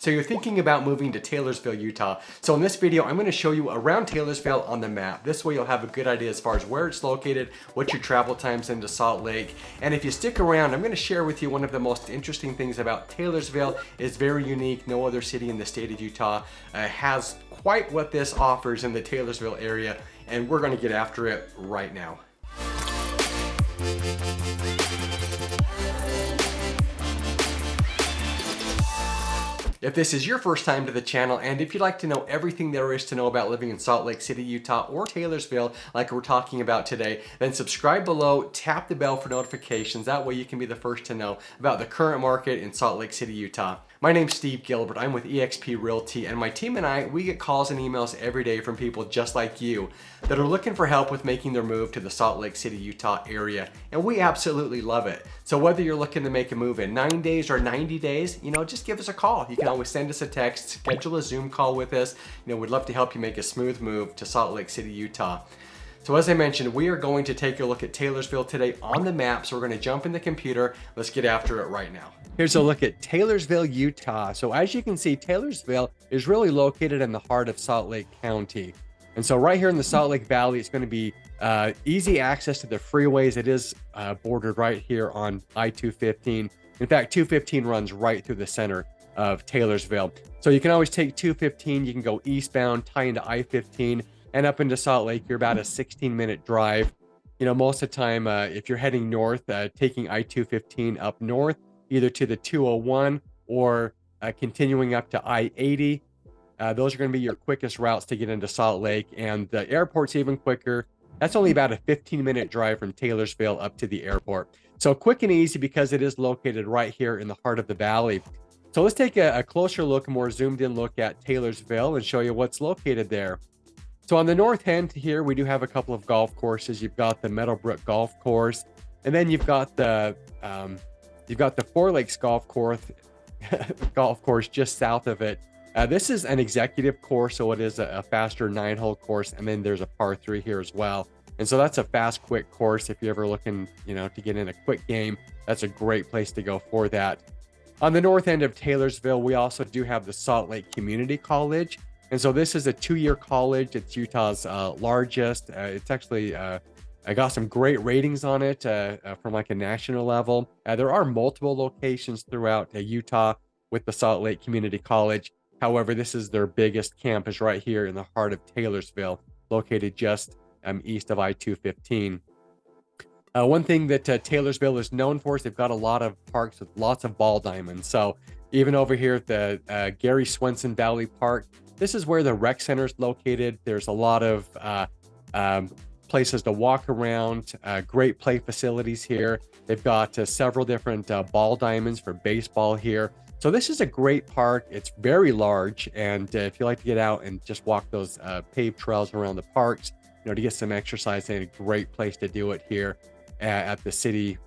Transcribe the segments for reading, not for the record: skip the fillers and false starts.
So you're thinking about moving to Taylorsville, Utah. So in this video, I'm going to show you around Taylorsville on the map. This way you'll have a good idea as far as where it's located, what your travel times into Salt Lake. And if you stick around, I'm going to share with you one of the most interesting things about Taylorsville. It's very unique. No other city in the state of Utah has quite what this offers in the Taylorsville area. And we're going to get after it right now. If this is your first time to the channel, and if you'd like to know everything there is to know about living in Salt Lake City, Utah, or Taylorsville, like we're talking about today, then subscribe below, tap the bell for notifications. That way you can be the first to know about the current market in Salt Lake City, Utah. My name's Steve Gilbert. I'm with eXp Realty, and my team and I, we get calls and emails every day from people just like you that are looking for help with making their move to the Salt Lake City, Utah area, and we absolutely love it. So whether you're looking to make a move in 9 days or 90 days, just give us a call. You can always send us a text, schedule a Zoom call with us. We'd love to help you make a smooth move to Salt Lake City, Utah. So as I mentioned, we are going to take a look at Taylorsville today on the map. So we're going to jump in the computer. Let's get after it right now. Here's a look at Taylorsville, Utah. So as you can see, Taylorsville is really located in the heart of Salt Lake County. And so right here in the Salt Lake Valley, it's going to be easy access to the freeways. It is bordered right here on I-215. In fact, 215 runs right through the center of Taylorsville. So you can always take 215. You can go eastbound, tie into I-15. And up into Salt Lake, you're about a 16-minute drive. Most of the time, if you're heading north, taking I-215 up north, either to the 201 or continuing up to I-80, those are going to be your quickest routes to get into Salt Lake. And the airport's even quicker. That's only about a 15-minute drive from Taylorsville up to the airport. So quick and easy because it is located right here in the heart of the valley. So let's take a closer look, a more zoomed-in look at Taylorsville and show you what's located there. So on the north end here, we do have a couple of golf courses. You've got the Meadowbrook Golf Course, and then you've got the Four Lakes Golf Course, just south of it. This is an executive course, so it is a faster 9-hole course, and then there's a par 3 here as well. And so that's a fast, quick course. If you're ever looking, to get in a quick game, that's a great place to go for that. On the north end of Taylorsville, we also do have the Salt Lake Community College. And so this is a 2-year college. It's Utah's largest. It's actually got some great ratings on it from like a national level. There are multiple locations throughout Utah with the Salt Lake Community College. However, this is their biggest campus right here in the heart of Taylorsville, located just east of I-215. One thing that Taylorsville is known for is they've got a lot of parks with lots of ball diamonds. So even over here at the Gary Swenson Valley Park, this is where the rec center is located. There's a lot of places to walk around, great play facilities here. They've got several different ball diamonds for baseball here. So this is a great park. It's very large. And if you like to get out and just walk those paved trails around the parks, to get some exercise, and a great place to do it here at the city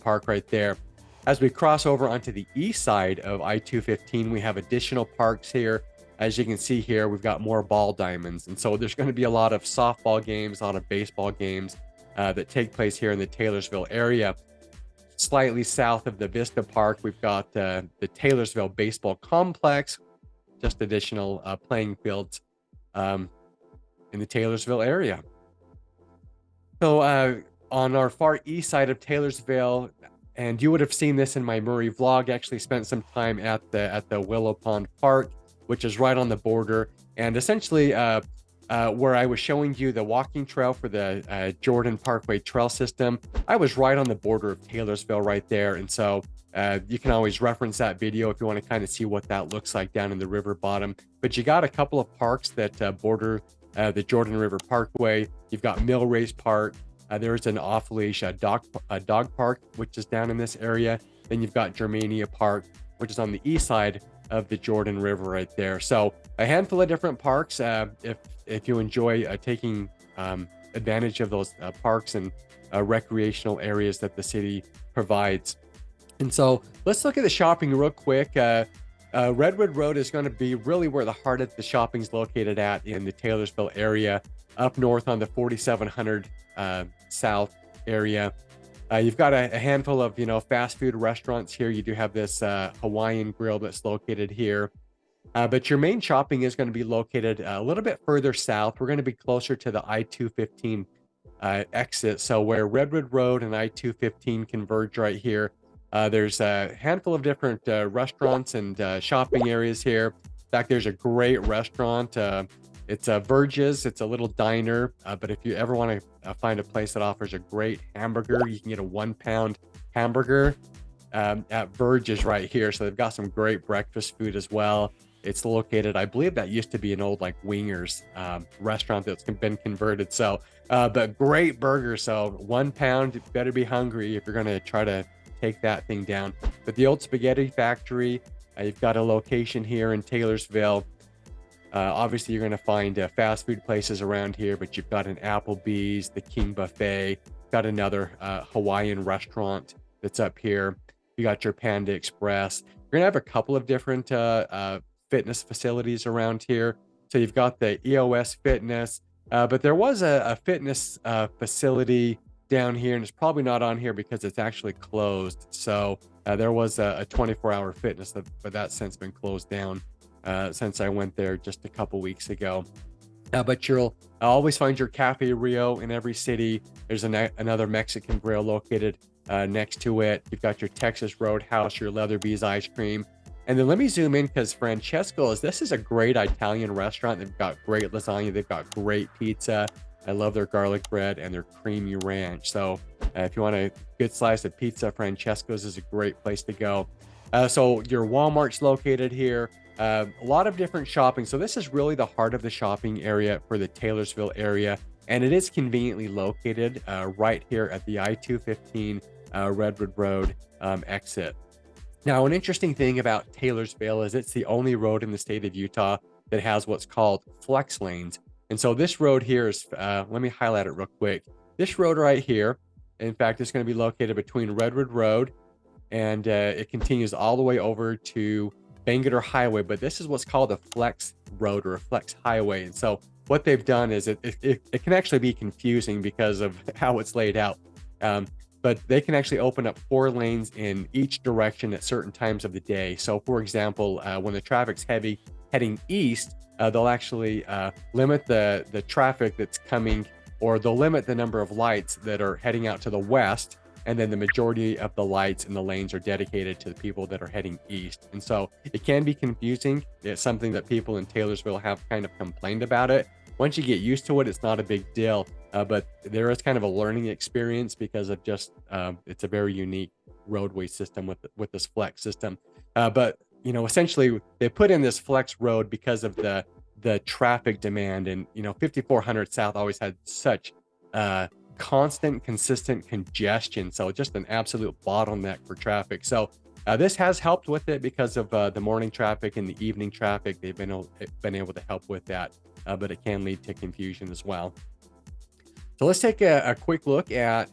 park right there. As we cross over onto the east side of I-215, we have additional parks here. As you can see here, we've got more ball diamonds. And so there's going to be a lot of softball games, a lot of baseball games that take place here in the Taylorsville area. Slightly south of the Vista Park, we've got the Taylorsville Baseball Complex, just additional playing fields in the Taylorsville area. So on our far east side of Taylorsville, and you would have seen this in my Murray vlog, actually spent some time at the Willow Pond Park, which is right on the border. And essentially where I was showing you the walking trail for the Jordan Parkway Trail System, I was right on the border of Taylorsville right there. And so you can always reference that video if you want to kind of see what that looks like down in the river bottom. But you got a couple of parks that border the Jordan River Parkway. You've got Millrace Park. There's an off-leash dog park, which is down in this area. Then you've got Germania Park, which is on the east side of the Jordan River right there. So a handful of different parks. If you enjoy taking advantage of those parks and recreational areas that the city provides. And so let's look at the shopping real quick. Redwood Road is going to be really where the heart of the shopping is located at in the Taylorsville area. Up north on the 4700 South area. You've got a handful of, fast food restaurants here. You do have this Hawaiian grill that's located here. But your main shopping is going to be located a little bit further south. We're going to be closer to the I-215 exit. So where Redwood Road and I-215 converge right here, there's a handful of different restaurants and shopping areas here. In fact, there's a great restaurant. It's Verge's. It's a little diner. But if you ever want to find a place that offers a great hamburger, you can get a 1-pound hamburger at Verge's right here. So they've got some great breakfast food as well. It's located, I believe that used to be an old like wingers restaurant that's been converted. So, but great burger. So 1 pound, you better be hungry if you're going to try to take that thing down. But the old spaghetti factory, you've got a location here in Taylorsville. Obviously, you're going to find fast food places around here, but you've got an Applebee's, the King Buffet, got another Hawaiian restaurant that's up here. You got your Panda Express. You're going to have a couple of different fitness facilities around here. So you've got the EOS Fitness, but there was a fitness facility down here, and it's probably not on here because it's actually closed. So there was a 24-hour fitness, but that's since been closed down since I went there just a couple weeks ago. But you'll always find your Cafe Rio in every city. There's another Mexican grill located next to it. You've got your Texas Roadhouse, your Leatherby's ice cream. And then let me zoom in because Francesco's, this is a great Italian restaurant. They've got great lasagna. They've got great pizza. I love their garlic bread and their creamy ranch. So if you want a good slice of pizza, Francesco's is a great place to go. So your Walmart's located here. A lot of different shopping. So this is really the heart of the shopping area for the Taylorsville area. And it is conveniently located right here at the I-215 Redwood Road exit. Now, an interesting thing about Taylorsville is it's the only road in the state of Utah that has what's called flex lanes. And so this road here is, let me highlight it real quick. This road right here, in fact, it's going to be located between Redwood Road and it continues all the way over to Bangerter Highway. But this is what's called a flex road or a flex highway. And so what they've done is it can actually be confusing because of how it's laid out. But they can actually open up 4 lanes in each direction at certain times of the day. So for example, when the traffic's heavy heading east, they'll actually limit the traffic that's coming, or they'll limit the number of lights that are heading out to the west. And then the majority of the lights in the lanes are dedicated to the people that are heading east. And so it can be confusing. It's something that people in Taylorsville have kind of complained about it. Once you get used to it, it's not a big deal. But there is kind of a learning experience because of just it's a very unique roadway system with this flex system. But you know, essentially they put in this flex road because of the traffic demand, and you know, 5400 South always had such constant, consistent congestion. So just an absolute bottleneck for traffic. So this has helped with it because of the morning traffic and the evening traffic. They've been able to help with that, but it can lead to confusion as well. So let's take a quick look at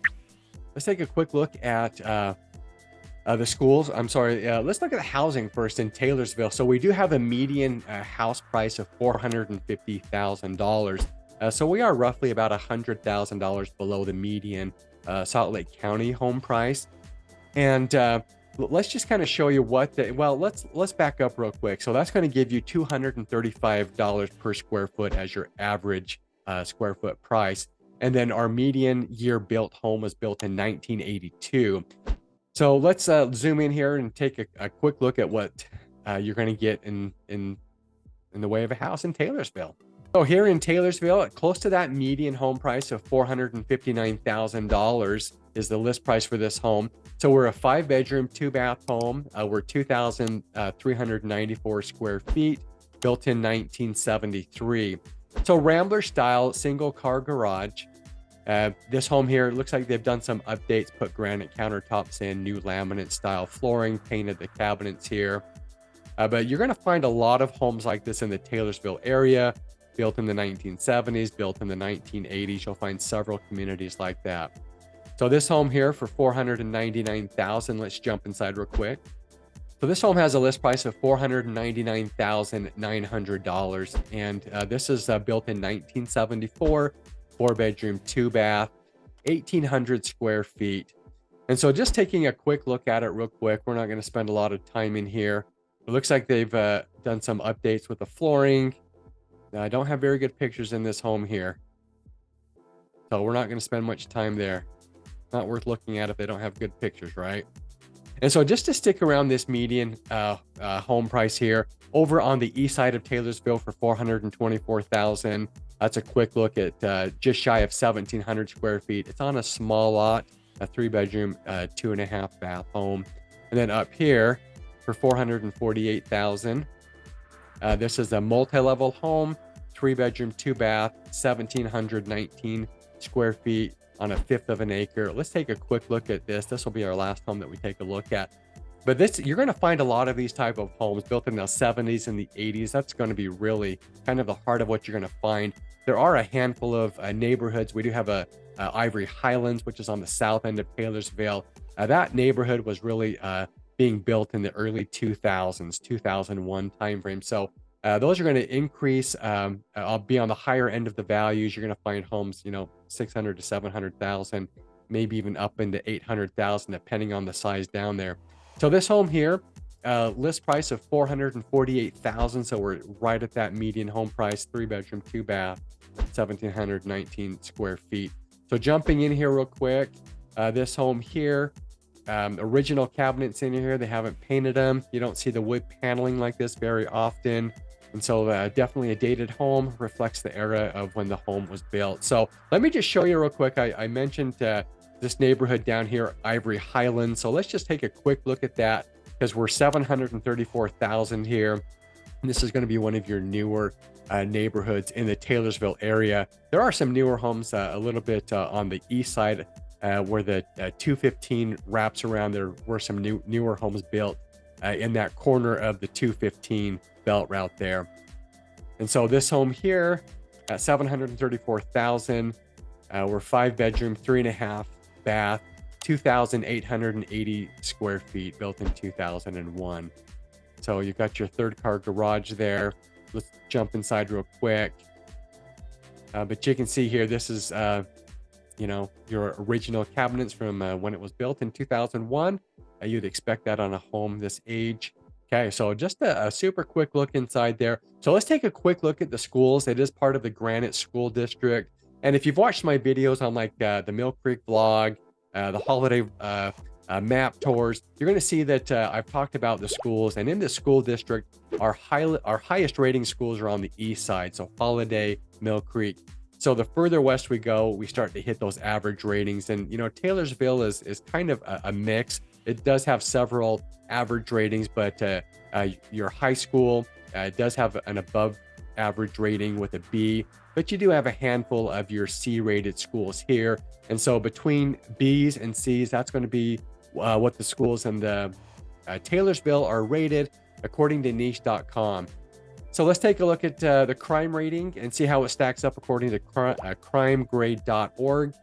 the schools. I'm sorry. Let's look at the housing first in Taylorsville. So we do have a median house price of $450,000. So we are roughly about $100,000 below the median Salt Lake County home price. And let's just kind of show you what let's back up real quick. So that's going to give you $235 per square foot as your average square foot price. And then our median year built home was built in 1982. So let's zoom in here and take a quick look at what you're going to get in the way of a house in Taylorsville. So here in Taylorsville, close to that median home price of $459,000 is the list price for this home. So we're a 5-bedroom, 2-bath home. We're 2,394 square feet, built in 1973. So Rambler style, single car garage. This home here, it looks like they've done some updates, put granite countertops in, new laminate style flooring, painted the cabinets here. But you're going to find a lot of homes like this in the Taylorsville area, built in the 1970s, built in the 1980s. You'll find several communities like that. So this home here for $499,000. Let's jump inside real quick. So this home has a list price of $499,900, and this is built in 1974, 4-bedroom, 2-bath, 1,800 square feet. And so just taking a quick look at it real quick, we're not going to spend a lot of time in here. It looks like they've done some updates with the flooring. Now, I don't have very good pictures in this home here, so we're not going to spend much time there. Not worth looking at if they don't have good pictures, right? And so just to stick around this median home price here, over on the east side of Taylorsville for $424,000. That's a quick look at just shy of 1,700 square feet. It's on a small lot, a 3-bedroom, 2.5 bath home. And then up here for $448,000. This is a multi-level home, 3-bedroom, 2-bath, 1,719 square feet on 1/5 of an acre. Let's take a quick look at this. This will be our last home that we take a look at. But this, you're going to find a lot of these type of homes built in the 70s and the 80s. That's going to be really kind of the heart of what you're going to find. There are a handful of neighborhoods. We do have a Ivory Highlands, which is on the south end of Taylorsville. That neighborhood was really being built in the early 2000s, 2001 timeframe. So those are going to increase. I'll be on the higher end of the values. You're going to find homes, 600 to 700,000, maybe even up into 800,000, depending on the size down there. So this home here, list price of $448,000. So we're right at that median home price, 3-bedroom, 2-bath, 1,719 square feet. So jumping in here real quick, this home here, original cabinets in here. They haven't painted them. You don't see the wood paneling like this very often. And so definitely a dated home, reflects the era of when the home was built. So let me just show you real quick. I mentioned this neighborhood down here, Ivory Highlands. So let's just take a quick look at that, because we're 734,000 here. And this is going to be one of your newer neighborhoods in the Taylorsville area. There are some newer homes a little bit on the east side where the 215 wraps around. There were some newer homes built in that corner of the 215 belt route there. And so this home here at 734,000, we're 5-bedroom, 3.5 bath, 2,880 square feet, built in 2001. So you've got your 3rd-car garage there. Let's jump inside real quick. But you can see here, this is your original cabinets from when it was built in 2001. You'd expect that on a home this age. Okay, so just a super quick look inside there. So let's take a quick look at the schools. It is part of the Granite School District. And if you've watched my videos on like the Mill Creek vlog, the holiday map tours, you're going to see that I've talked about the schools. And in the school district, our highest rating schools are on the east side. So Holiday, Mill Creek. So the further west we go, we start to hit those average ratings. And, Taylorsville is kind of a mix. It does have several average ratings, but your high school does have an above average rating with a B, but you do have a handful of your C-rated schools here. And so between B's and C's, that's going to be what the schools in the Taylorsville are rated according to niche.com. So let's take a look at the crime rating and see how it stacks up according to crimegrade.org.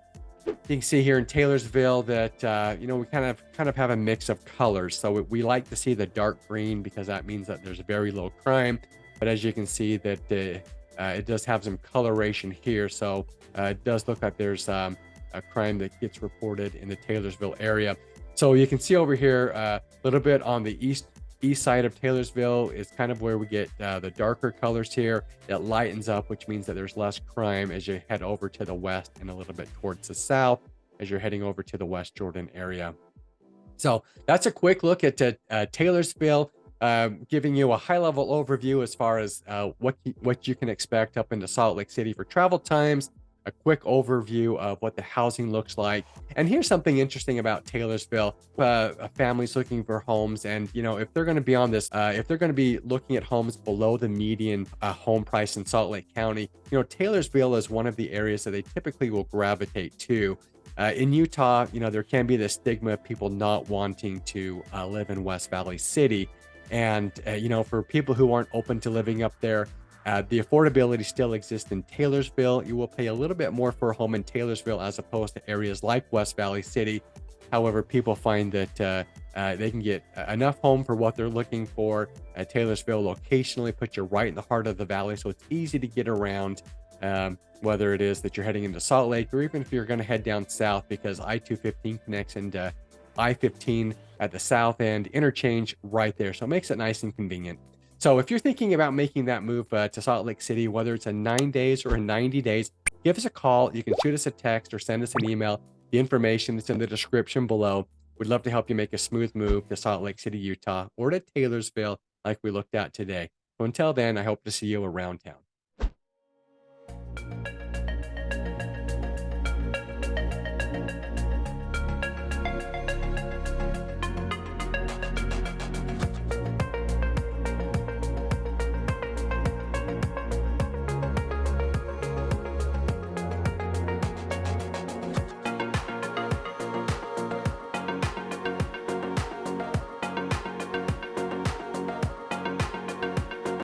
You can see here in Taylorsville that we kind of have a mix of colors. So we like to see the dark green because that means that there's very low crime. But as you can see that it does have some coloration here. So it does look like there's a crime that gets reported in the Taylorsville area. So you can see over here a little bit on the east side of Taylorsville is kind of where we get the darker colors here. It lightens up, which means that there's less crime as you head over to the west and a little bit towards the south as you're heading over to the West Jordan area. So that's a quick look at Taylorsville, giving you a high-level overview as far as what you can expect up into Salt Lake City for travel times, a quick overview of what the housing looks like. And here's something interesting about Taylorsville. Families looking for homes, and if they're going to be on this, if they're going to be looking at homes below the median home price in Salt Lake County, Taylorsville is one of the areas that they typically will gravitate to. In Utah, there can be the stigma of people not wanting to live in West Valley City. And, for people who aren't open to living up there, the affordability still exists in Taylorsville. You will pay a little bit more for a home in Taylorsville as opposed to areas like West Valley City. However, people find that they can get enough home for what they're looking for. Taylorsville locationally puts you right in the heart of the valley, so it's easy to get around, whether it is that you're heading into Salt Lake or even if you're going to head down south, because I-215 connects into I-15 at the south end, interchange right there. So it makes it nice and convenient. So if you're thinking about making that move to Salt Lake City, whether it's in 9 days or in 90 days, give us a call. You can shoot us a text or send us an email. The information that's in the description below. We'd love to help you make a smooth move to Salt Lake City, Utah, or to Taylorsville, like we looked at today. So until then, I hope to see you around town.